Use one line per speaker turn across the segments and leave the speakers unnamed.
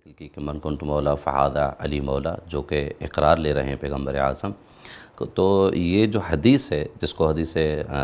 کہ من کنت مولا فہذا علی مولا، جو کہ اقرار لے رہے ہیں پیغمبر اعظم. تو یہ جو حدیث ہے، جس کو حدیث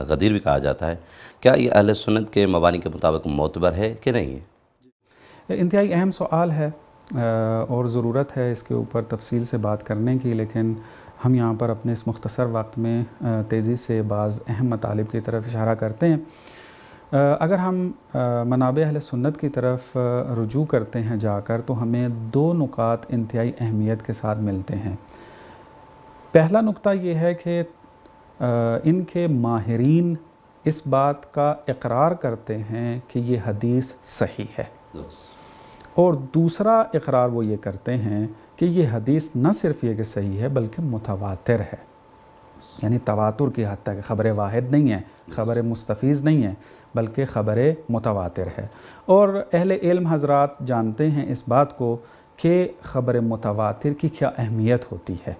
غدیر بھی کہا جاتا ہے، کیا یہ اہل سنت کے مبانی کے مطابق معتبر ہے کہ نہیں ہے؟
انتہائی اہم سوال ہے اور ضرورت ہے اس کے اوپر تفصیل سے بات کرنے کی، لیکن ہم یہاں پر اپنے اس مختصر وقت میں تیزی سے بعض اہم مطالب کی طرف اشارہ کرتے ہیں. اگر ہم منابع اہل سنت کی طرف رجوع کرتے ہیں جا کر، تو ہمیں دو نکات انتہائی اہمیت کے ساتھ ملتے ہیں. پہلا نقطہ یہ ہے کہ ان کے ماہرین اس بات کا اقرار کرتے ہیں کہ یہ حدیث صحیح ہے، اور دوسرا اقرار وہ یہ کرتے ہیں کہ یہ حدیث نہ صرف یہ کہ صحیح ہے بلکہ متواتر ہے. یعنی تواتر کی حد تک خبر واحد نہیں ہے، خبر مستفیض نہیں ہے، بلکہ خبر متواتر ہے. اور اہل علم حضرات جانتے ہیں اس بات کو کہ خبر متواتر کی کیا اہمیت ہوتی ہے،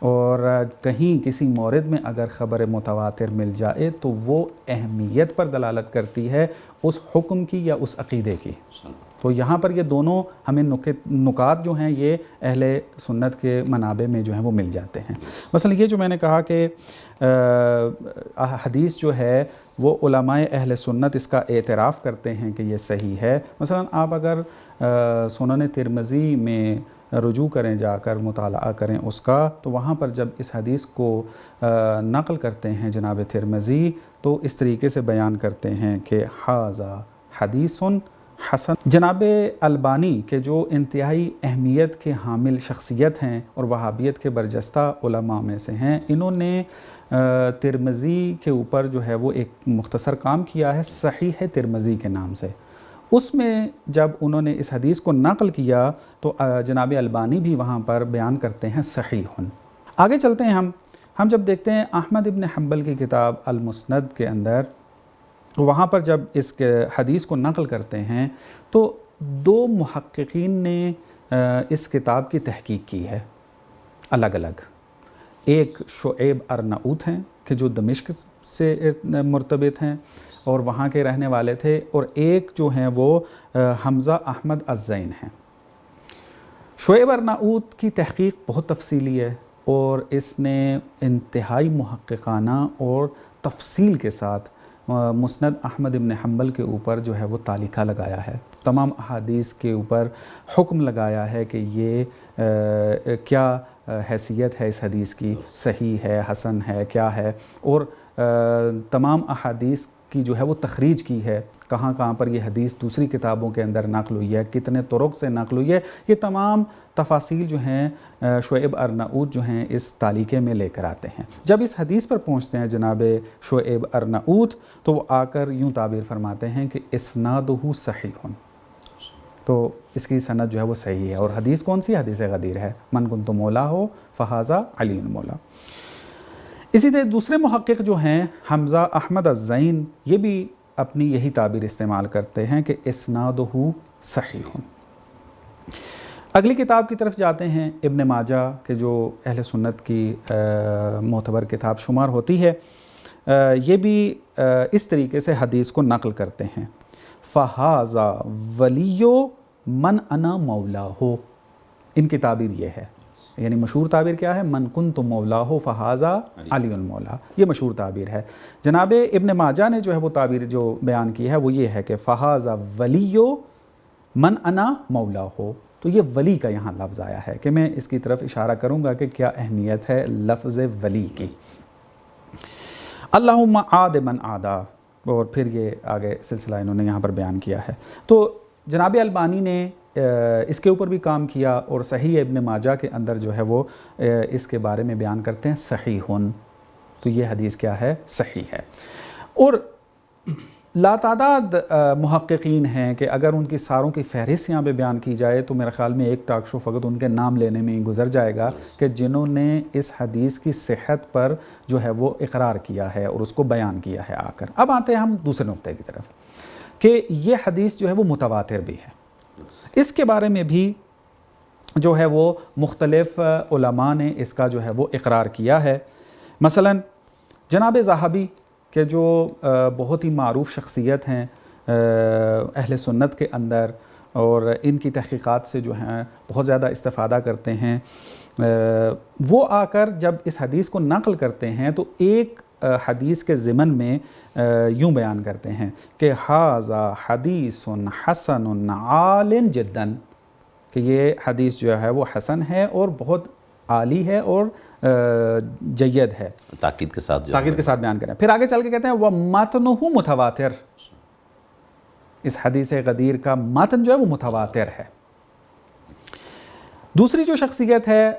اور کہیں کسی مورد میں اگر خبر متواتر مل جائے تو وہ اہمیت پر دلالت کرتی ہے اس حکم کی یا اس عقیدے کی. تو یہاں پر یہ دونوں ہمیں نکات جو ہیں یہ اہل سنت کے منابع میں جو ہیں وہ مل جاتے ہیں. مثلا یہ جو میں نے کہا کہ حدیث جو ہے وہ علماء اہل سنت اس کا اعتراف کرتے ہیں کہ یہ صحیح ہے. مثلا آپ اگر سنن ترمذی میں رجوع کریں، جا کر مطالعہ کریں اس کا، تو وہاں پر جب اس حدیث کو نقل کرتے ہیں جناب ترمذی، تو اس طریقے سے بیان کرتے ہیں کہ ھذا حدیث حسن. جناب البانی کے جو انتہائی اہمیت کے حامل شخصیت ہیں اور وہابیت کے برجستہ علماء میں سے ہیں، انہوں نے ترمذی کے اوپر جو ہے وہ ایک مختصر کام کیا ہے صحیح ترمذی کے نام سے. اس میں جب انہوں نے اس حدیث کو نقل کیا تو جناب البانی بھی وہاں پر بیان کرتے ہیں صحیح. آگے چلتے ہیں ہم جب دیکھتے ہیں احمد ابن حنبل کی کتاب المسند کے اندر، وہاں پر جب اس کے حدیث کو نقل کرتے ہیں تو دو محققین نے اس کتاب کی تحقیق کی ہے الگ الگ. ایک شعیب ارناؤت ہیں کہ جو دمشق سے مرتبط ہیں اور وہاں کے رہنے والے تھے، اور ایک جو ہیں وہ حمزہ احمد الزین ہیں. شعیب ارناؤت کی تحقیق بہت تفصیلی ہے، اور اس نے انتہائی محققانہ اور تفصیل کے ساتھ مسند احمد ابن حنبل کے اوپر جو ہے وہ تعلیقہ لگایا ہے. تمام احادیث کے اوپر حکم لگایا ہے کہ یہ کیا حیثیت ہے اس حدیث کی، صحیح ہے، حسن ہے، کیا ہے، اور تمام احادیث کی جو ہے وہ تخریج کی ہے، کہاں کہاں پر یہ حدیث دوسری کتابوں کے اندر نقل ہوئی ہے، کتنے طرق سے نقل ہوئی ہے. یہ تمام تفاصیل جو ہیں شعیب ارناؤت جو ہیں اس تعلیقے میں لے کر آتے ہیں. جب اس حدیث پر پہنچتے ہیں جناب شعیب ارناؤت، تو وہ آ کر یوں تعبیر فرماتے ہیں کہ اسنادہ صحیح، تو اس کی سند جو ہے وہ صحیح ہے. اور حدیث کون سی؟ حدیث غدیر ہے، من کنت مولا ہو فہذا علی مولا. اسی طرح دوسرے محقق جو ہیں حمزہ احمد الزین، یہ بھی اپنی یہی تعبیر استعمال کرتے ہیں کہ اسنادہ صحیح. اگلی کتاب کی طرف جاتے ہیں ابن ماجہ کہ جو اہل سنت کی معتبر کتاب شمار ہوتی ہے. یہ بھی اس طریقے سے حدیث کو نقل کرتے ہیں، فہذا ولی من انا مولا ہو. ان کی تعبیر یہ ہے، یعنی مشہور تعبیر کیا ہے؟ من کنت مولا ہو فہذا علی مولا. یہ مشہور تعبیر ہے. جناب ابن ماجہ نے جو ہے وہ تعبیر جو بیان کی ہے وہ یہ ہے کہ فہذا ولی من انا مولا ہو. تو یہ ولی کا یہاں لفظ آیا ہے کہ میں اس کی طرف اشارہ کروں گا کہ کیا اہمیت ہے لفظ ولی کی. اللہم عاد من عادا، اور پھر یہ آگے سلسلہ انہوں نے یہاں پر بیان کیا ہے. تو جناب البانی نے اس کے اوپر بھی کام کیا، اور صحیح ابن ماجہ کے اندر جو ہے وہ اس کے بارے میں بیان کرتے ہیں صحیحن. تو یہ حدیث کیا ہے؟ صحیح ہے. اور لاتعداد محققین ہیں کہ اگر ان کی ساروں کی فہرست یہاں پہ بیان کی جائے تو میرے خیال میں ایک ٹاک شو فقط ان کے نام لینے میں ہی گزر جائے گا کہ جنہوں نے اس حدیث کی صحت پر جو ہے وہ اقرار کیا ہے اور اس کو بیان کیا ہے آ کر. اب آتے ہیں ہم دوسرے نقطے کی طرف کہ یہ حدیث جو ہے وہ متواتر بھی ہے. اس کے بارے میں بھی جو ہے وہ مختلف علماء نے اس کا جو ہے وہ اقرار کیا ہے. مثلا جناب ذہبی کہ جو بہت ہی معروف شخصیت ہیں اہل سنت کے اندر، اور ان کی تحقیقات سے جو ہیں بہت زیادہ استفادہ کرتے ہیں، وہ آ کر جب اس حدیث کو نقل کرتے ہیں تو ایک حدیث کے ضمن میں یوں بیان کرتے ہیں کہ ھذا حدیث حسن عال جدا، کہ یہ حدیث جو ہے وہ حسن ہے اور بہت عالی ہے اور جید ہے،
تاکید کے ساتھ
بیان کریں۔ پھر آگے چل کے کہتے ہیں وَمَتْنُهُ متواتر، اس حدیث غدیر کا متن جو ہے وہ متواتر ہے۔ دوسری جو شخصیت ہے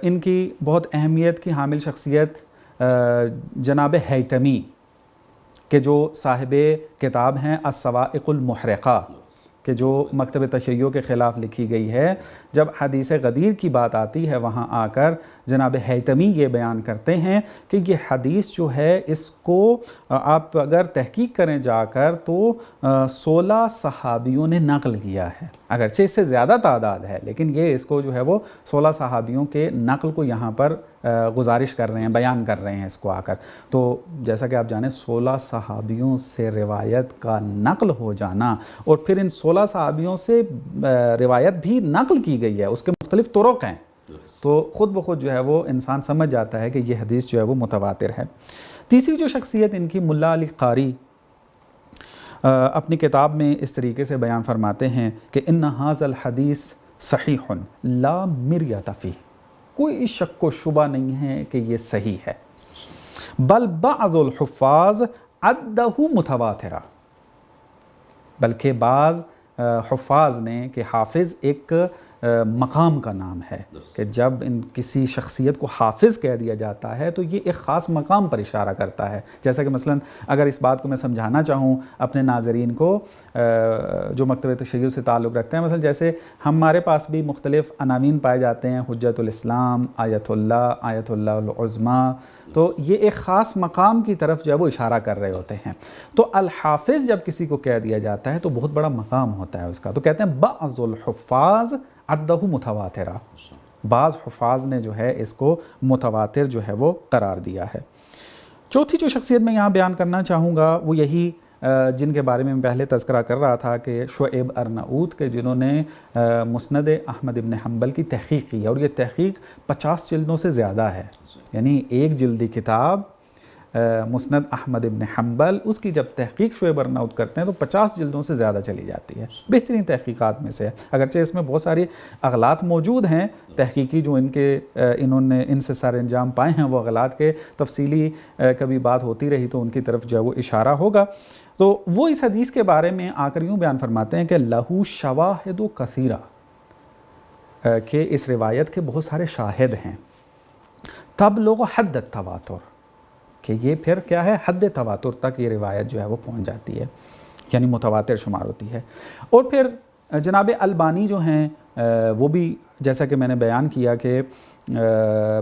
ان کی بہت اہمیت کی حامل شخصیت جناب حیتمی، کہ جو صاحب کتاب ہیں الصواعق المحرقہ، کہ جو مکتب تشیع کے خلاف لکھی گئی ہے۔ جب حدیث غدیر کی بات آتی ہے وہاں آ کر جناب حیتمی یہ بیان کرتے ہیں کہ یہ حدیث جو ہے اس کو آپ اگر تحقیق کریں جا کر تو 16 صحابیوں نے نقل کیا ہے، اگرچہ اس سے زیادہ تعداد ہے لیکن یہ اس کو جو ہے وہ 16 صحابیوں کے نقل کو یہاں پر گزارش کر رہے ہیں، بیان کر رہے ہیں اس کو آ کر۔ تو جیسا کہ آپ جانیں 16 صحابیوں سے روایت کا نقل ہو جانا، اور پھر ان 16 صحابیوں سے روایت بھی نقل کی گئی ہے، اس کے مختلف طرق ہیں، تو خود بخود جو ہے وہ انسان سمجھ جاتا ہے کہ یہ حدیث جو ہے وہ متواتر ہے۔ تیسری جو شخصیت ان کی ملا علی قاری اپنی کتاب میں اس طریقے سے بیان فرماتے ہیں کہ ان ھذا الحدیث صحیح لا مریۃ فیہ، کوئی شک و شبہ نہیں ہے کہ یہ صحیح ہے، بل بعض الحفاظ عدہ متواترا، بلکہ بعض حفاظ نے، کہ حافظ ایک مقام کا نام ہے، کہ جب کسی شخصیت کو حافظ کہہ دیا جاتا ہے تو یہ ایک خاص مقام پر اشارہ کرتا ہے۔ جیسا کہ مثلا اگر اس بات کو میں سمجھانا چاہوں اپنے ناظرین کو جو مکتب تشیع سے تعلق رکھتے ہیں، مثلا جیسے ہمارے پاس بھی مختلف عناوین پائے جاتے ہیں، حجت الاسلام، آیت اللہ العظمیٰ، تو یہ ایک خاص مقام کی طرف جو ہے وہ اشارہ کر رہے ہوتے ہیں۔ تو الحافظ جب کسی کو کہہ دیا جاتا ہے تو بہت بڑا مقام ہوتا ہے اس کا، تو کہتے ہیں بعض الحفاظ عدہ متواترہ، بعض حفاظ نے جو ہے اس کو متواتر جو ہے وہ قرار دیا ہے۔ چوتھی جو شخصیت میں یہاں بیان کرنا چاہوں گا وہ یہی جن کے بارے میں پہلے تذکرہ کر رہا تھا کہ شعیب ارناؤت کے، جنہوں نے مسند احمد ابن حنبل کی تحقیق کی، اور یہ تحقیق 50 جلدوں سے زیادہ ہے، یعنی ایک جلدی کتاب مسند احمد ابن حنبل، اس کی جب تحقیق شعیب ارناؤت کرتے ہیں تو 50 جلدوں سے زیادہ چلی جاتی ہے، بہترین تحقیقات میں سے ہے، اگرچہ اس میں بہت ساری اغلاط موجود ہیں تحقیقی جو انہوں نے ان سے سر انجام پائے ہیں، وہ اغلاط کے تفصیلی کبھی بات ہوتی رہی تو ان کی طرف جو ہے وہ اشارہ ہوگا۔ تو وہ اس حدیث کے بارے میں آ کر یوں بیان فرماتے ہیں کہ لہو شواہد کثیرہ، کہ اس روایت کے بہت سارے شاہد ہیں، تبلغ حد التواتر، کہ یہ پھر کیا ہے، حد تواتر تک یہ روایت جو ہے وہ پہنچ جاتی ہے، یعنی متواتر شمار ہوتی ہے۔ اور پھر جناب البانی جو ہیں وہ بھی جیسا کہ میں نے بیان کیا کہ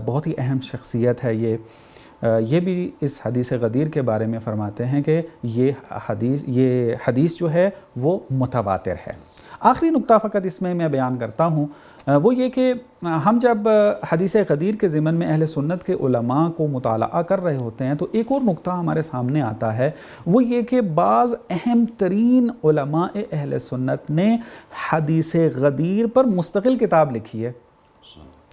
بہت ہی اہم شخصیت ہے یہ بھی اس حدیث غدیر کے بارے میں فرماتے ہیں کہ یہ حدیث جو ہے وہ متواتر ہے۔ آخری نقطہ فقط اس میں بیان کرتا ہوں، وہ یہ کہ ہم جب حدیث غدیر کے ضمن میں اہل سنت کے علماء کو مطالعہ کر رہے ہوتے ہیں تو ایک اور نقطہ ہمارے سامنے آتا ہے، وہ یہ کہ بعض اہم ترین علماء اہل سنت نے حدیث غدیر پر مستقل کتاب لکھی ہے،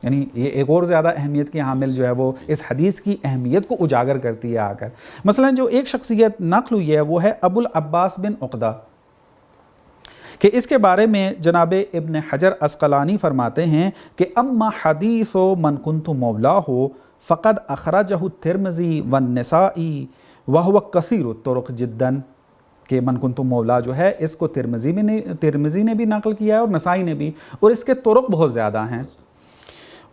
یعنی یہ ایک اور زیادہ اہمیت کی حامل جو ہے وہ اس حدیث کی اہمیت کو اجاگر کرتی ہے آ کر۔ مثلا جو ایک شخصیت نقل ہوئی ہے وہ ہے ابو العباس بن عقدہ، کہ اس کے بارے میں جناب ابن حجر عسقلانی فرماتے ہیں کہ اما حدیث من کنت مولاہ فقد اخرجہ الترمذی والنسائی وہو کثیر الطرق جدا، کہ من کنت مولا جو ہے اس کو ترمذی نے بھی نقل کیا ہے اور نسائی نے بھی، اور اس کے طرق بہت زیادہ ہیں۔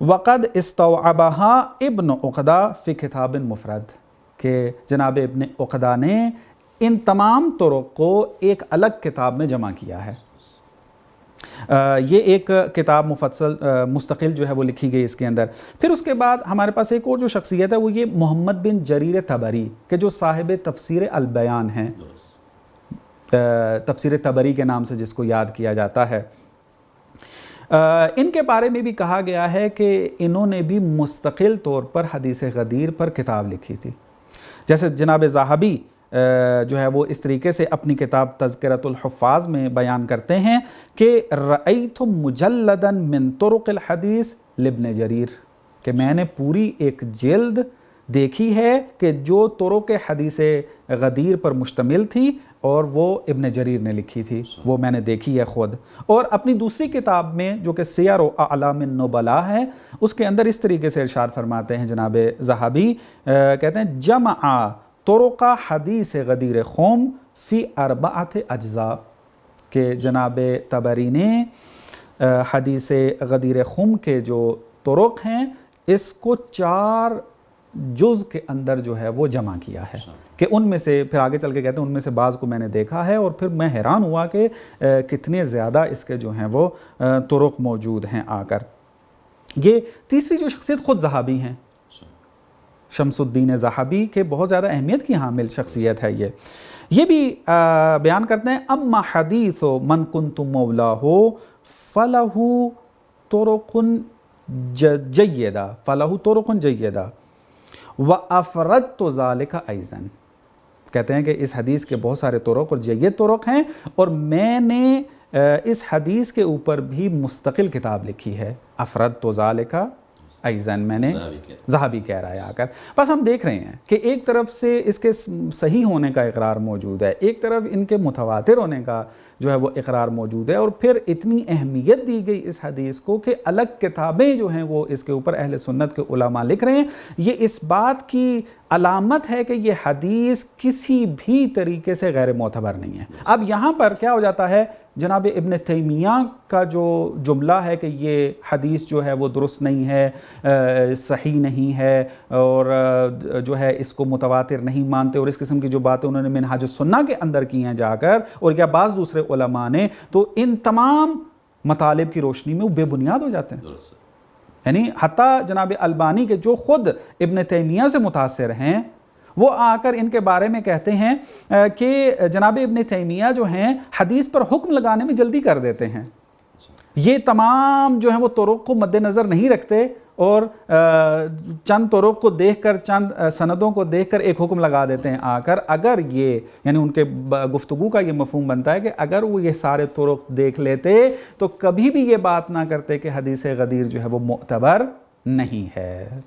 وقد استوعبہا ابن عقدہ فی کتاب مفرد، کہ جناب ابن عقدہ نے ان تمام طرق کو ایک الگ کتاب میں جمع کیا ہے۔ یہ ایک کتاب مستقل جو ہے وہ لکھی گئی اس کے اندر۔ پھر اس کے بعد ہمارے پاس ایک اور جو شخصیت ہے وہ یہ محمد بن جریر طبری، کہ جو صاحب تفسیر البیان ہیں، تفسیر طبری کے نام سے جس کو یاد کیا جاتا ہے۔ ان کے بارے میں بھی کہا گیا ہے کہ انہوں نے بھی مستقل طور پر حدیث غدیر پر کتاب لکھی تھی، جیسے جناب ذہبی جو ہے وہ اس طریقے سے اپنی کتاب تذکرۃ الحفاظ میں بیان کرتے ہیں کہ رأیت مجلدا من طرق الحدیث لابن جریر، کہ میں نے پوری ایک جلد دیکھی ہے کہ جو طرق حدیث غدیر پر مشتمل تھی اور وہ ابن جریر نے لکھی تھی، وہ میں نے دیکھی ہے خود۔ اور اپنی دوسری کتاب میں جو کہ سیر و اعلام النبلاء ہے، اس کے اندر اس طریقے سے ارشاد فرماتے ہیں جناب ذہبی، کہتے ہیں جمع طرق حدیث غدیر خم فی اربعۃ اجزاء، کہ جناب طبری نے حدیث غدیر خم کے جو طرق ہیں اس کو 4 جز کے اندر جو ہے وہ جمع کیا ہے، کہ ان میں سے پھر آگے چل کے کہتے ہیں ان میں سے بعض کو میں نے دیکھا ہے، اور پھر میں حیران ہوا کہ کتنے زیادہ اس کے جو ہیں وہ طرق موجود ہیں آ کر۔ یہ تیسری جو شخصیت خود ذہبی ہیں، شمس الدین ذہبی کے بہت زیادہ اہمیت کی حامل شخصیت ہے یہ بھی بیان کرتے ہیں اما حدیث من کنت مولاہ فلہ طرق جیدہ وَأَفْرَدْتُ ذَلِكَ أَيْضًا، کہتے ہیں کہ اس حدیث کے بہت سارے طرق اور جید طرق ہیں، اور میں نے اس حدیث کے اوپر بھی مستقل کتاب لکھی ہے۔ افردت ذالک ایضاً، میں نے ذہبی کہہ رہا ہے آ کر۔ بس ہم دیکھ رہے ہیں کہ ایک طرف سے اس کے صحیح ہونے کا اقرار موجود ہے، ایک طرف ان کے متواتر ہونے کا جو ہے وہ اقرار موجود ہے، اور پھر اتنی اہمیت دی گئی اس حدیث کو کہ الگ کتابیں جو ہیں وہ اس کے اوپر اہل سنت کے علماء لکھ رہے ہیں۔ یہ اس بات کی علامت ہے کہ یہ حدیث کسی بھی طریقے سے غیر معتبر نہیں ہے۔ اب یہاں پر کیا ہو جاتا ہے، جناب ابن تیمیہ کا جو جملہ ہے کہ یہ حدیث جو ہے وہ درست نہیں ہے، صحیح نہیں ہے، اور جو ہے اس کو متواتر نہیں مانتے، اور اس قسم کی جو باتیں انہوں نے منہاج السنہ کے اندر کی ہیں جا کر، اور یا بعض دوسرے علماء نے، تو ان تمام مطالب کی روشنی میں وہ بے بنیاد ہو جاتے ہیں۔ یعنی حتیٰ جناب البانی کے جو خود ابن تیمیہ سے متاثر ہیں، وہ آ کر ان کے بارے میں کہتے ہیں کہ جناب ابن تیمیہ جو ہیں حدیث پر حکم لگانے میں جلدی کر دیتے ہیں، یہ تمام جو ہیں وہ طرق کو مد نظر نہیں رکھتے، اور چند طرق کو دیکھ کر، چند سندوں کو دیکھ کر ایک حکم لگا دیتے ہیں آ کر۔ اگر یہ، یعنی ان کے گفتگو کا یہ مفہوم بنتا ہے کہ اگر وہ یہ سارے طرق دیکھ لیتے تو کبھی بھی یہ بات نہ کرتے کہ حدیث غدیر جو ہے وہ معتبر نہیں ہے۔